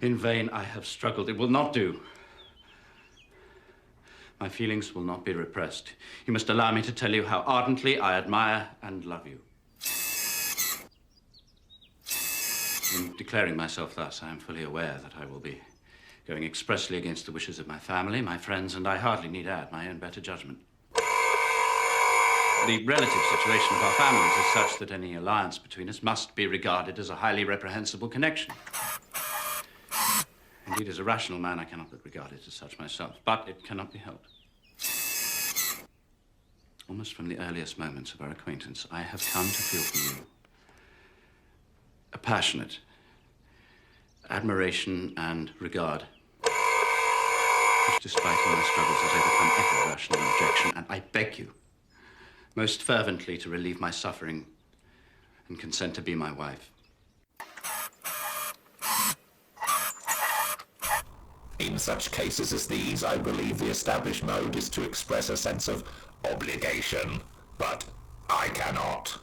In vain I have struggled. It will not do. My feelings will not be repressed. You must allow me to tell you how ardently I admire and love you. In declaring myself thus, I am fully aware that I will be going expressly against the wishes of my family, my friends, and I hardly need add my own better judgment. The relative situation of our families is such that any alliance between us must be regarded as a highly reprehensible connection. Indeed, as a rational man, I cannot but regard it as such myself, but it cannot be helped. Almost from the earliest moments of our acquaintance, I have come to feel for you a passionate admiration and regard, which, despite all my struggles, has overcome every rational objection, and I beg you most fervently to relieve my suffering and consent to be my wife. In such cases as these, I believe the established mode is to express a sense of obligation, but I cannot.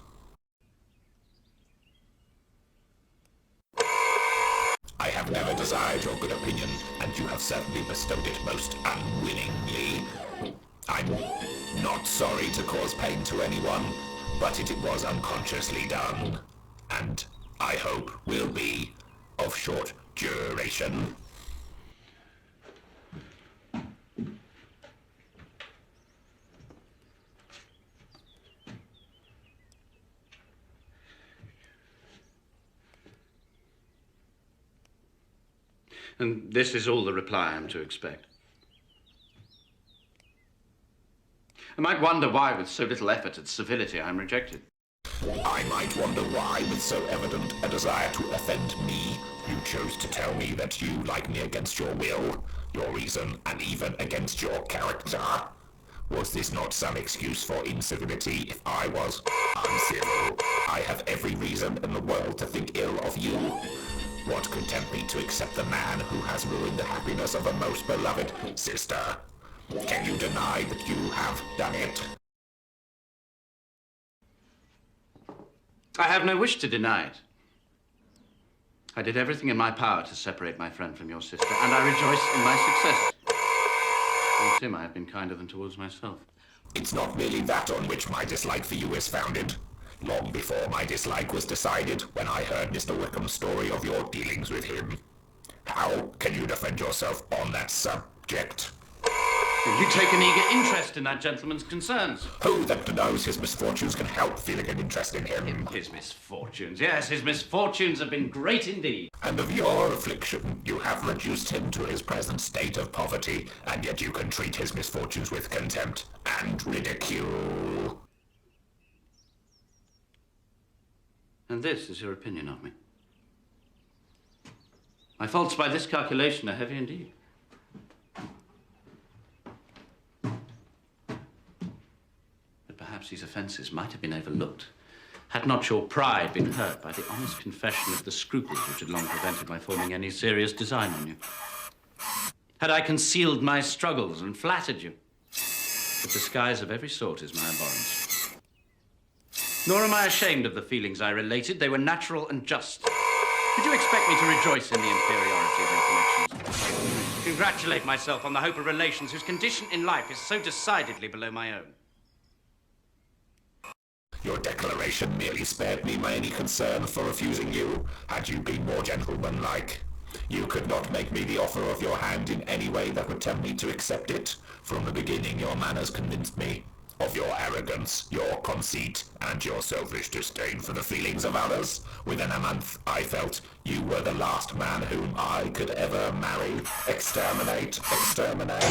I have never desired your good opinion, and you have certainly bestowed it most unwillingly. I'm not sorry to cause pain to anyone, but it was unconsciously done, and I hope will be of short duration. And this is all the reply I'm to expect. I might wonder why, with so little effort at civility, I'm rejected. I might wonder why, with so evident a desire to offend me, you chose to tell me that you like me against your will, your reason, and even against your character. Was this not some excuse for incivility if I was uncivil? I have every reason in the world to think ill of you. What could tempt me to accept the man who has ruined the happiness of a most beloved sister? Can you deny that you have done it? I have no wish to deny it. I did everything in my power to separate my friend from your sister, and I rejoice in my success. Towards him, I have been kinder than towards myself. It's not merely that on which my dislike for you is founded. Long before my dislike was decided, when I heard Mr. Wickham's story of your dealings with him. How can you defend yourself on that subject? You take an eager interest in that gentleman's concerns. Who that knows his misfortunes can help feeling an interest in him? His misfortunes, yes, his misfortunes have been great indeed. And of your affliction, you have reduced him to his present state of poverty, and yet you can treat his misfortunes with contempt and ridicule. And this is your opinion of me. My faults by this calculation are heavy indeed. But perhaps these offences might have been overlooked, had not your pride been hurt by the honest confession of the scruples which had long prevented my forming any serious design on you. Had I concealed my struggles and flattered you, the disguise of every sort is my abhorrence. Nor am I ashamed of the feelings I related. They were natural and just. Could you expect me to rejoice in the inferiority of your connections? Congratulate myself on the hope of relations whose condition in life is so decidedly below my own. Your declaration merely spared me my any concern for refusing you. Had you been more gentlemanlike, you could not make me the offer of your hand in any way that would tempt me to accept it. From the beginning, your manners convinced me of your arrogance, your conceit, and your selfish disdain for the feelings of others. Within a month, I felt you were the last man whom I could ever marry. Exterminate, exterminate.